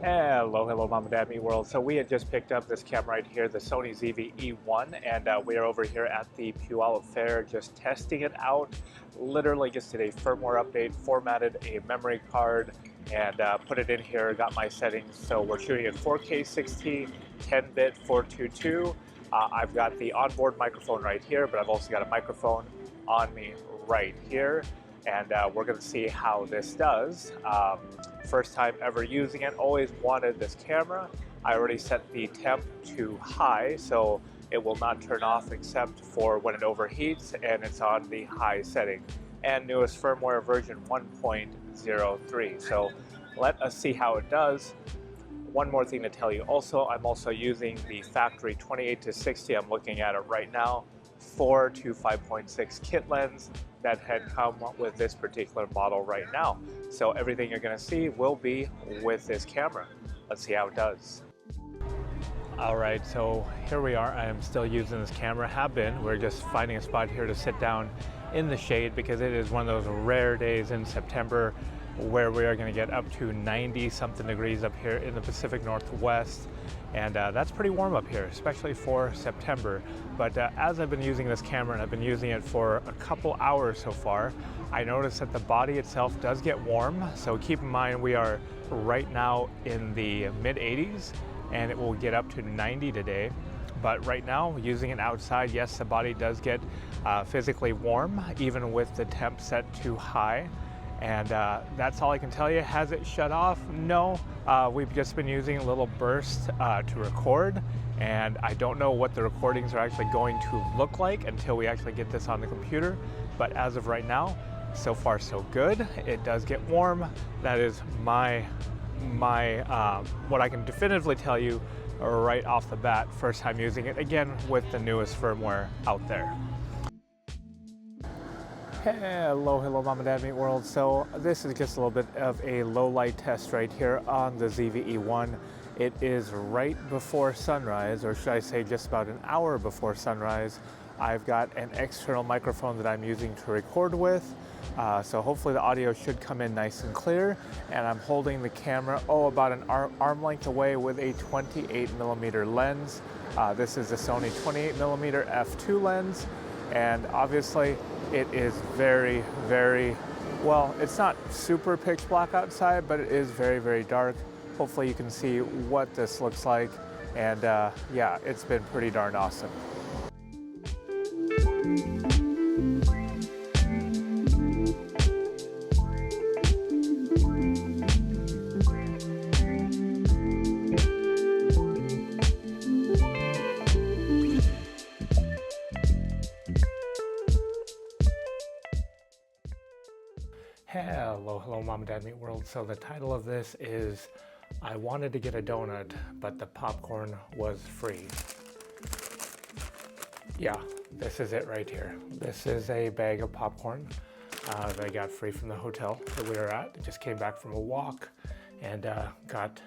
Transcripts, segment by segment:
Hello, Mom and Dad, me world. So we had just picked up this camera right here, the Sony ZV-E1, and we are over here at the Puyallup Fair just testing it out. Literally just did a firmware update, formatted a memory card, and put it in here, got my settings. So we're shooting at 4K 60, 10-bit 422. I've got the onboard microphone right here, but I've also got a microphone on me right here. And we're going to see how this does. First time ever using it, always wanted this camera. I already set the temp to high, so it will not turn off except for when it overheats, and it's on the high setting. And newest firmware version 1.03. So let us see how it does. One more thing to tell you also, I'm also using the factory 28 to 60. I'm looking at it right now. 4 to 5.6 kit lens that had come with this particular model right now. So everything you're going to see will be with this camera. Let's see how it does. All right, so here we are. I am still using this camera, have been. We're just finding a spot here to sit down in the shade because it is one of those rare days in September where we are going to get up to 90 something degrees up here in the Pacific Northwest. And that's pretty warm up here, especially for September. But as I've been using this camera, and I've been using it for a couple hours so far, I noticed that the body itself does get warm. So keep in mind, we are right now in the mid 80s, and it will get up to 90 today. But right now, using it outside, yes, the body does get physically warm, even with the temp set to high. And that's all I can tell you. Has it shut off? No. We've just been using a little burst to record, and I don't know what the recordings are actually going to look like until we actually get this on the computer. But as of right now, so far so good. It does get warm. That is my what I can definitively tell you right off the bat. First time using it, again, with the newest firmware out there. Hello, Mom and Dad, meet world. So this is just a little bit of a low light test right here on the ZV-E1. It is right before sunrise, or should I say just about an hour before sunrise. I've got an external microphone that I'm using to record with. So hopefully the audio should come in nice and clear. And I'm holding the camera, about an arm length away with a 28mm lens. This is the Sony 28mm f2 lens. And obviously it is very, very, well, it's not super pitch black outside, but it is very, very dark. Hopefully you can see what this looks like. And yeah, it's been pretty darn awesome. Hello, Mom and Dad, meet world. So the title of this is, I wanted to get a donut, but the popcorn was free. Yeah, this is it right here. This is a bag of popcorn that I got free from the hotel that we were at. Just came back from a walk and got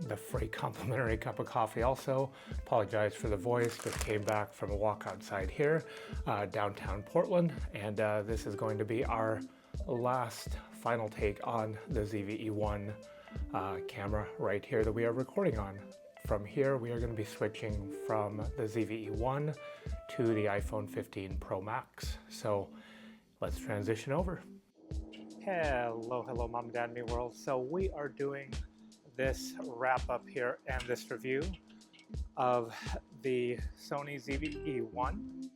the free complimentary cup of coffee also. Apologize for the voice, just came back from a walk outside here, downtown Portland. And this is going to be our last final take on the ZV-E1 camera right here that we are recording on. From here, we are going to be switching from the ZV-E1 to the iPhone 15 Pro Max. So let's transition over. Hello, Mom and Dad, me world. So we are doing this wrap up here and this review of the Sony ZV-E1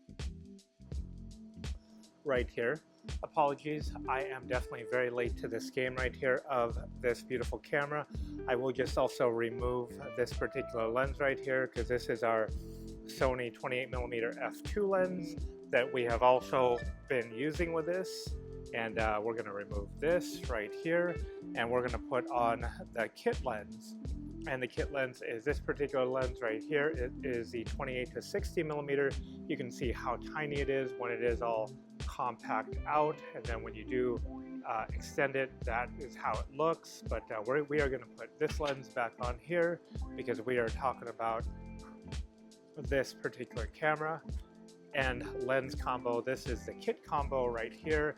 right here. Apologies, I am definitely very late to this game right here of this beautiful camera. I will just also remove this particular lens right here because this is our Sony 28mm f2 lens that we have also been using with this. And we're going to remove this right here, and we're going to put on the kit lens. And the kit lens is this particular lens right here. It is the 28 to 60mm. You can see how tiny it is when it is all compact out, and then when you do extend it, that is how it looks. But we are going to put this lens back on here because we are talking about this particular camera and lens combo. This is the kit combo right here.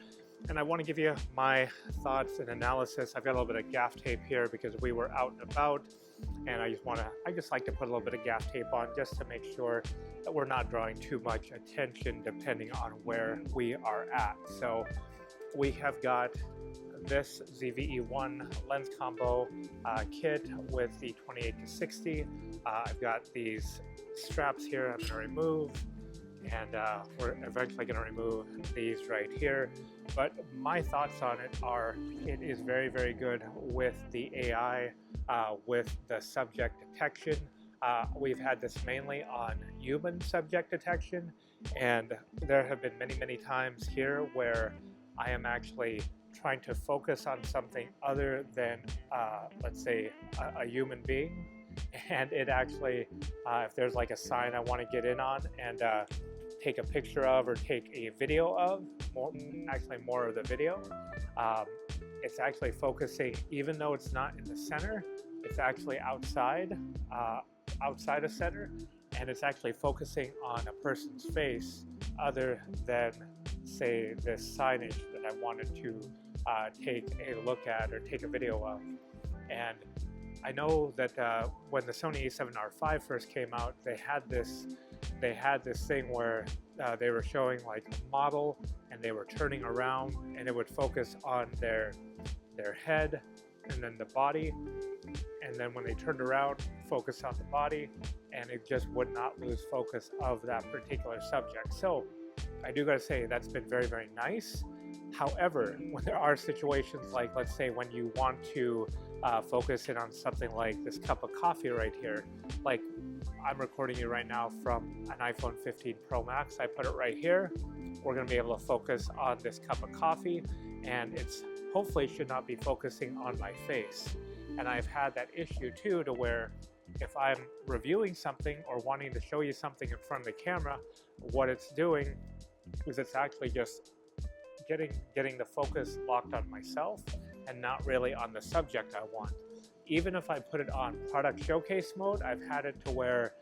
and I want to give you my thoughts and analysis. I've got a little bit of gaff tape here because we were out and about, and I just like to put a little bit of gaff tape on just to make sure that we're not drawing too much attention depending on where we are at. So we have got this ZV-E1 lens combo kit with the 28-60. I've got these straps here I'm going to remove, and we're eventually going to remove these right here. But my thoughts on it are, it is very, very good with the AI, with the subject detection. We've had this mainly on human subject detection, and there have been many, many times here where I am actually trying to focus on something other than, let's say, a human being, and it actually, if there's like a sign I want to get in on and take a picture of or take a video of, more of the video, it's actually focusing, even though it's not in the center, it's actually outside of center, and it's actually focusing on a person's face other than, say, this signage that I wanted to take a look at or take a video of. And I know that when the Sony A7R5 first came out, they had this thing where they were showing like a model, and they were turning around, and it would focus on their head and then the body, and then when they turned around, focus on the body, and it just would not lose focus of that particular subject. So I do gotta say that's been very, very nice. However, when there are situations like, let's say, when you want to focus in on something like this cup of coffee right here, like I'm recording you right now from an iPhone 15 Pro Max. I put it right here. We're going to be able to focus on this cup of coffee, and it's hopefully should not be focusing on my face. And I've had that issue too, to where if I'm reviewing something or wanting to show you something in front of the camera, what it's doing is it's actually just getting the focus locked on myself and not really on the subject I want. Even if I put it on product showcase mode, I've had it to where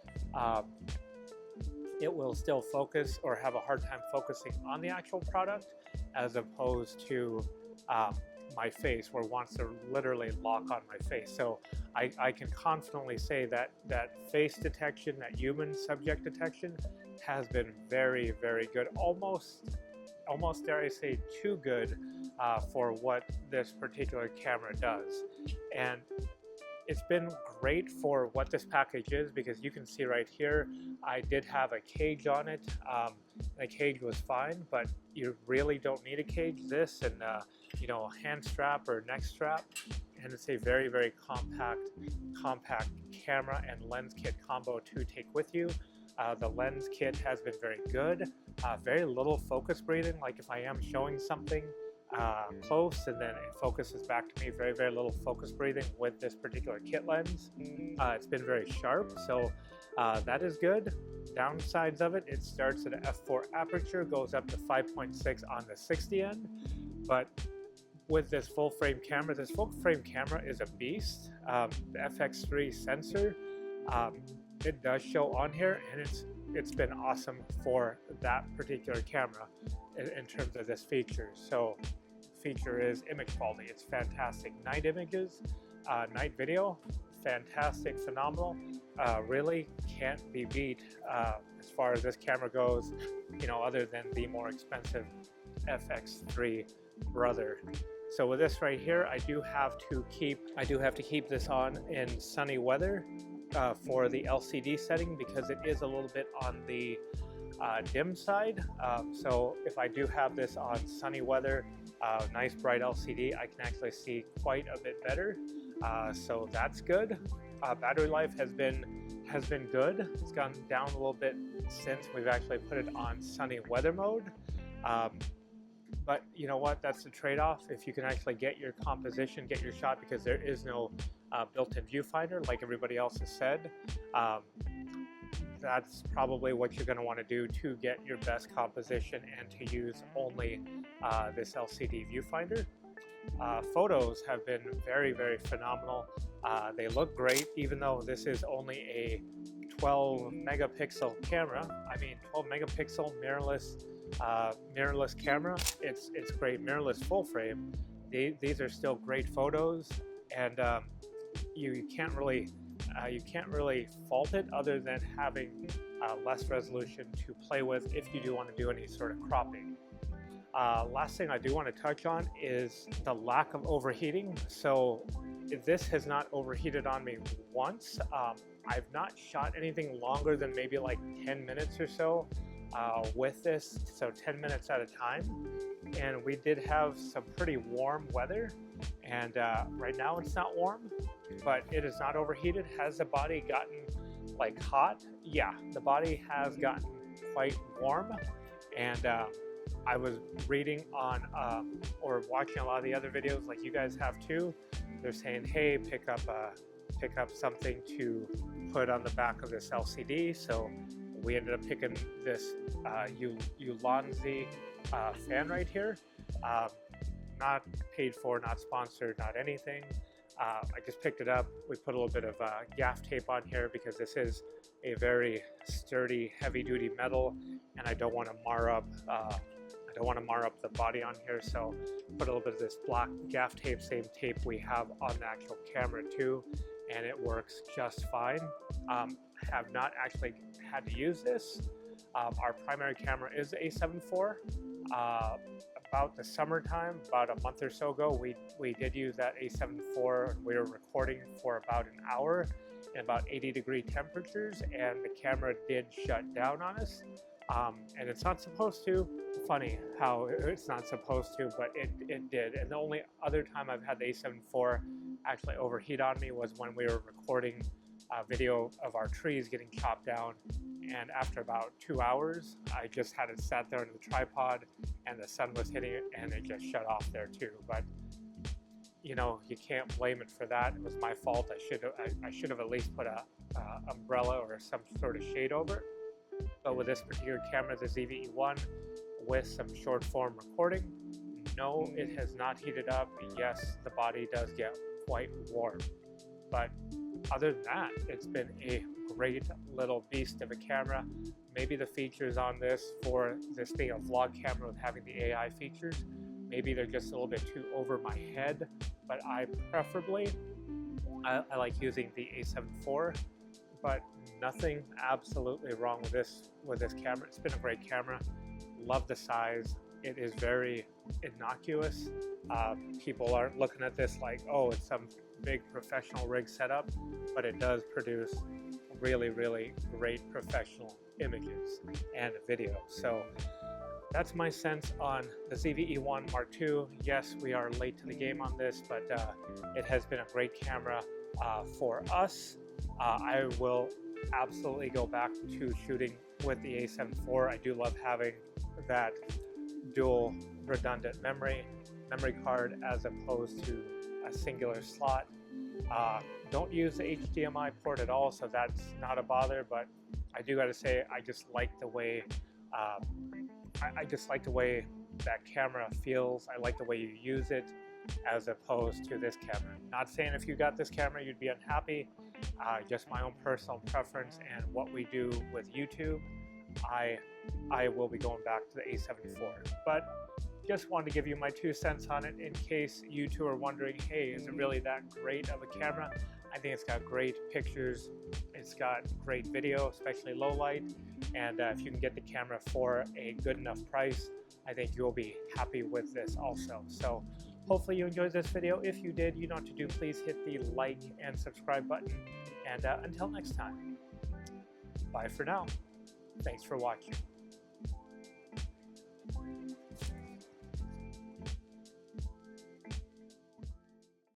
it will still focus or have a hard time focusing on the actual product, as opposed to my face, where it wants to literally lock on my face. So I can confidently say that face detection, that human subject detection, has been very, very good. Almost dare I say too good for what this particular camera does. And it's been great for what this package is, because you can see right here, I did have a cage on it. The cage was fine, but you really don't need a cage. This and hand strap or neck strap, and it's a very, very compact camera and lens kit combo to take with you. The lens kit has been very good. Very little focus breathing. Like if I am showing something close and then it focuses back to me, very, very little focus breathing with this particular kit lens. It's been very sharp, so that is good. Downsides of it, it starts at an f4 aperture, goes up to 5.6 on the 60 end, but with this full frame camera is a beast. The FX3 sensor, it does show on here, and it's been awesome for that particular camera in terms of this feature. So feature is image quality. It's fantastic. Night images, night video, fantastic, phenomenal. Really can't be beat as far as this camera goes, other than the more expensive FX3 brother. So with this right here, I do have to keep this on in sunny weather for the LCD setting, because it is a little bit on the dim side. So if I do have this on sunny weather, nice bright LCD, I can actually see quite a bit better. So that's good. Battery life has been good. It's gone down a little bit since we've actually put it on sunny weather mode. But you know what? That's the trade-off. If you can actually get your composition, get your shot, because there is no built-in viewfinder, like everybody else has said. That's probably what you're going to want to do to get your best composition and to use only this LCD viewfinder. Photos have been very, very phenomenal. They look great, even though this is only a 12 megapixel camera. I mean, 12 megapixel mirrorless camera. It's great. Mirrorless full frame. These are still great photos, and you can't really fault it other than having less resolution to play with if you do want to do any sort of cropping. Last thing I do want to touch on is the lack of overheating. So this has not overheated on me once. I've not shot anything longer than maybe like 10 minutes or so with this, so 10 minutes at a time. And we did have some pretty warm weather, and right now it's not warm, but it is not overheated. Has the body gotten like hot? Yeah, the body has gotten quite warm, and I was reading on or watching a lot of the other videos like you guys have too. They're saying, hey, pick up something to put on the back of this LCD. So we ended up picking this Ulanzi fan right here. Not paid for, not sponsored, not anything. I just picked it up. We put a little bit of gaff tape on here because this is a very sturdy, heavy-duty metal, and I don't want to mar up. I don't want to mar up the body on here, so put a little bit of this black gaff tape, same tape we have on the actual camera too, and it works just fine. Have not actually had to use this. Our primary camera is the A7 IV. About the summertime, about a month or so ago, we did use that A7 IV. We were recording for about an hour in about 80-degree temperatures, and the camera did shut down on us. And it's not supposed to. Funny how it's not supposed to, but it did. And the only other time I've had the A7 IV actually overheat on me was when we were recording a video of our trees getting chopped down. And after about 2 hours, I just had it sat there in the tripod, and the sun was hitting it, and it just shut off there too. But you know, you can't blame it for that. It was my fault. I should have at least put a umbrella or some sort of shade over it. But with this particular camera, the ZV-E1, with some short form recording, no, it has not heated up. Yes, the body does get quite warm, but other than that, it's been a great little beast of a camera. Maybe the features on this, for this being a vlog camera with having the AI features, maybe they're just a little bit too over my head, but I like using the A7 IV. But nothing absolutely wrong with this camera. It's been a great camera. Love the size. It is very innocuous. People aren't looking at this like, oh, it's some big professional rig setup, but it does produce really, really great professional images and video. So that's my sense on the ZV-E1 Mark II. Yes, we are late to the game on this, but it has been a great camera for us. I will absolutely go back to shooting with the A7 IV. I do love having that dual redundant memory card as opposed to a singular slot. Don't use the HDMI port at all, so that's not a bother, but I do gotta say, I just like the way that camera feels. I like the way you use it as opposed to this camera. Not saying if you got this camera you'd be unhappy, just my own personal preference and what we do with YouTube. I will be going back to the A7 IV, but just wanted to give you my 2 cents on it in case you two are wondering, hey, is it really that great of a camera? I think it's got great pictures, it's got great video, especially low light, and if you can get the camera for a good enough price, I think you'll be happy with this also. So hopefully you enjoyed this video. If you did, you know what to do. Please hit the like and subscribe button, and until next time, bye for now. Thanks for watching.